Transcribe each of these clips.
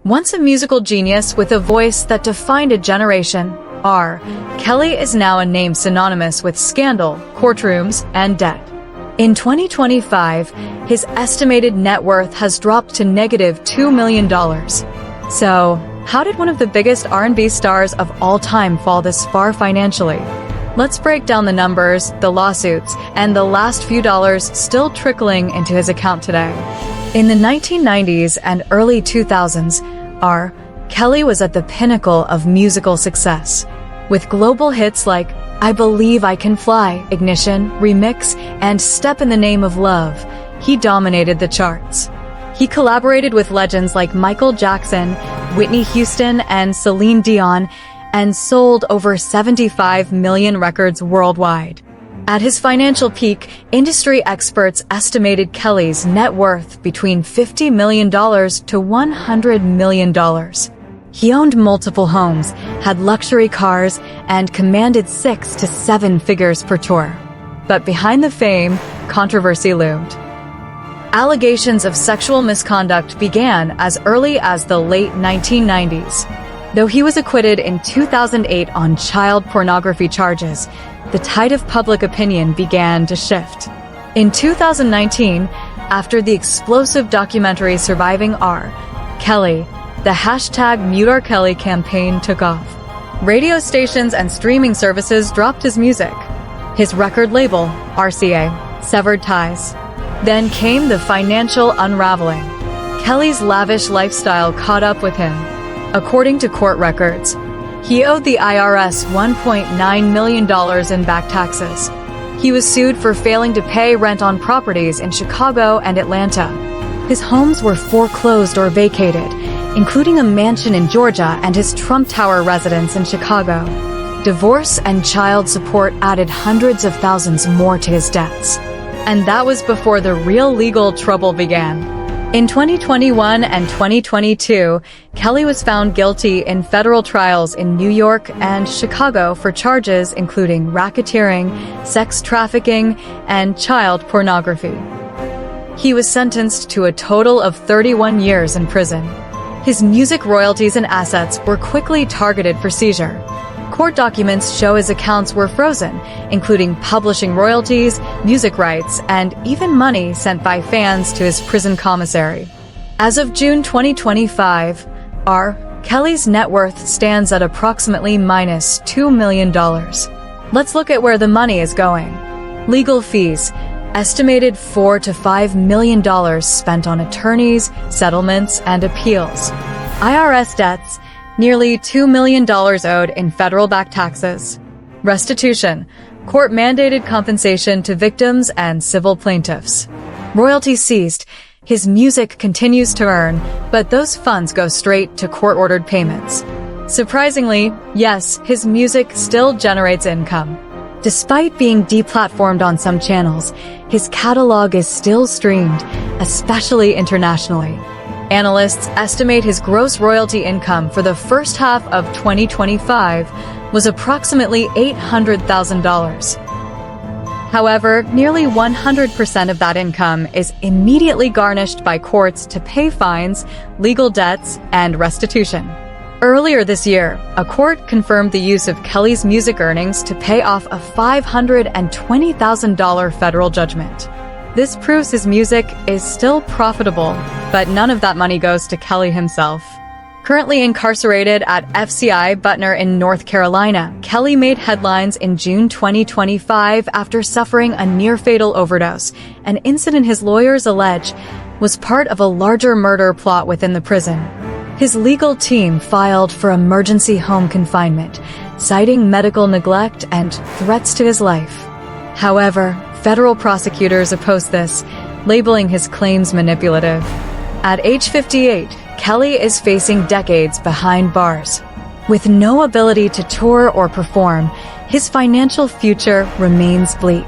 Once a musical genius with a voice that defined a generation, R. Kelly is now a name synonymous with scandal, courtrooms, and debt. In 2025, his estimated net worth has dropped to negative $2 million. So, how did one of the biggest R&B stars of all time fall this far financially? Let's break down the numbers, the lawsuits, and the last few dollars still trickling into his account today. In the 1990s and early 2000s, R. Kelly was at the pinnacle of musical success. With global hits like I Believe I Can Fly, Ignition, Remix, and Step in the Name of Love, he dominated the charts. He collaborated with legends like Michael Jackson, Whitney Houston, and Celine Dion, and sold over 75 million records worldwide. At his financial peak, industry experts estimated Kelly's net worth between $50 million to $100 million. He owned multiple homes, had luxury cars, and commanded 6 to 7 figures per tour. But behind the fame, controversy loomed. Allegations of sexual misconduct began as early as the late 1990s. Though he was acquitted in 2008 on child pornography charges, the tide of public opinion began to shift. In 2019, after the explosive documentary Surviving R. Kelly, the hashtag #MuteR.kelly campaign took off. Radio stations and streaming services dropped his music. His record label, RCA, severed ties. Then came the financial unraveling. Kelly's lavish lifestyle caught up with him. According to court records, he owed the IRS $1.9 million in back taxes. He was sued for failing to pay rent on properties in Chicago and Atlanta. His homes were foreclosed or vacated, including a mansion in Georgia and his Trump Tower residence in Chicago. Divorce and child support added hundreds of thousands more to his debts. And that was before the real legal trouble began. In 2021 and 2022, Kelly was found guilty in federal trials in New York and Chicago for charges including racketeering, sex trafficking, and child pornography. He was sentenced to a total of 31 years in prison. His music royalties and assets were quickly targeted for seizure. Court documents show his accounts were frozen, including publishing royalties, music rights, and even money sent by fans to his prison commissary. As of June 2025, R. Kelly's net worth stands at approximately minus $2 million. Let's look at where the money is going. Legal fees, estimated $4 to $5 million spent on attorneys, settlements, and appeals. IRS debts, nearly $2 million owed in federal back taxes. Restitution, court-mandated compensation to victims and civil plaintiffs. Royalties seized, his music continues to earn, but those funds go straight to court-ordered payments. Surprisingly, yes, his music still generates income. Despite being deplatformed on some channels, his catalog is still streamed, especially internationally. Analysts estimate his gross royalty income for the first half of 2025 was approximately $800,000. However, nearly 100% of that income is immediately garnished by courts to pay fines, legal debts, and restitution. Earlier this year, a court confirmed the use of Kelly's music earnings to pay off a $520,000 federal judgment. This proves his music is still profitable, but none of that money goes to Kelly himself. Currently incarcerated at FCI Butner in North Carolina, Kelly made headlines in June 2025 after suffering a near-fatal overdose, an incident his lawyers allege was part of a larger murder plot within the prison. His legal team filed for emergency home confinement, citing medical neglect and threats to his life. However, federal prosecutors opposed this, labeling his claims manipulative. At age 58, Kelly is facing decades behind bars. With no ability to tour or perform, his financial future remains bleak.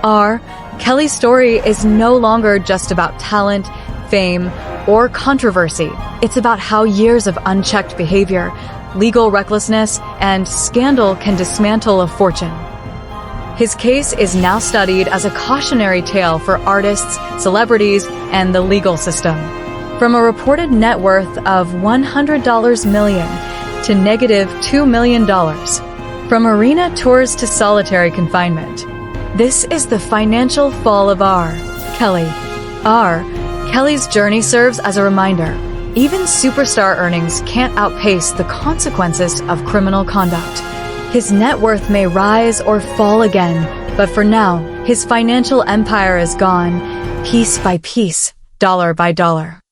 R. Kelly's story is no longer just about talent, fame, or controversy. It's about how years of unchecked behavior, legal recklessness, and scandal can dismantle a fortune. His case is now studied as a cautionary tale for artists, celebrities, and the legal system. from a reported net worth of $100 million to negative $2 million. From arena tours to solitary confinement. This is the financial fall of R. Kelly. R. Kelly's journey serves as a reminder. Even superstar earnings can't outpace the consequences of criminal conduct. His net worth may rise or fall again, but for now, his financial empire is gone, piece by piece, dollar by dollar.